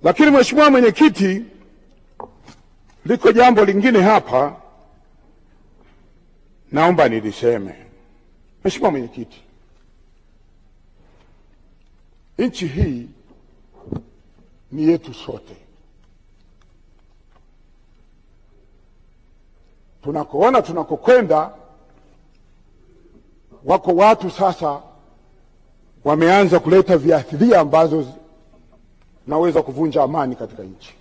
Lakini Mheshimiwa Mwenyekiti, liko jambo lingine hapa naomba niliseme. Mheshimiwa Mwenyekiti, nchi hii ni yetu sote. Tunakoona tunakokwenda, wako watu sasa wameanza kuleta viashiria ambazo naweza kuvunja amani katika nchi.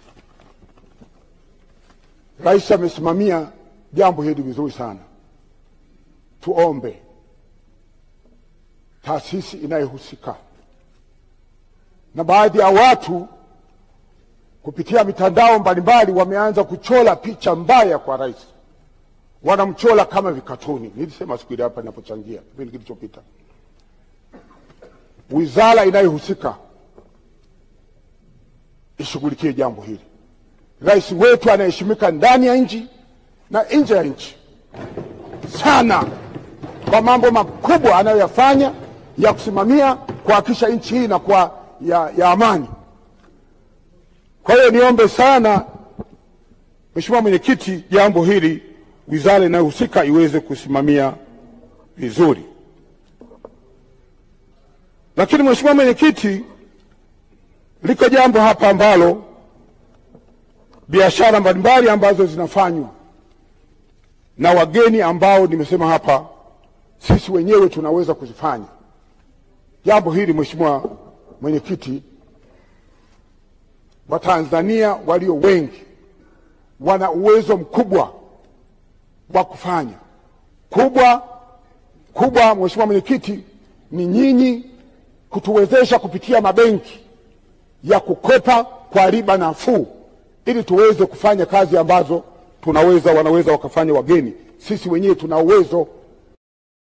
Rais amesimamia jambo hili vizuri sana. Tuombe taasisi inayohusika na baadhi ya watu kupitia mitandao mbalimbali wameanza kuchora picha mbaya kwa rais. Wanamchora kama vikatuni. Nilisema siku ile hapa ninapochangia kipindi kilichopita. Wizara inayohusika ishughulikie jambo hili. Rais wetu anaheshimika ndani ya nchi na nje ya nchi sana kwa mambo makubwa anayoyafanya ya kusimamia kuhakikisha nchi hii na kwa ya amani. Kwa hiyo niombe sana Mheshimiwa Mwenyekiti, jambo hili wizara inayohusika iweze kusimamia vizuri. Lakini Mheshimiwa Mwenyekiti, liko jambo hapa ambalo biashara mbalimbali ambazo zinafanywa na wageni ambao nimesema hapa sisi wenyewe tunaweza kuzifanya. Jambo hili Mheshimiwa Mwenyekiti, Watanzania walio wengi wana uwezo mkubwa wa kufanya. Kubwa Mheshimiwa Mwenyekiti, ni nyinyi kutuwezesha kupitia mabenki ya kukopa kwa riba nafuu ili tuweze kufanya kazi ambazo wanaweza wakafanya wageni. Sisi wenyewe tuna uwezo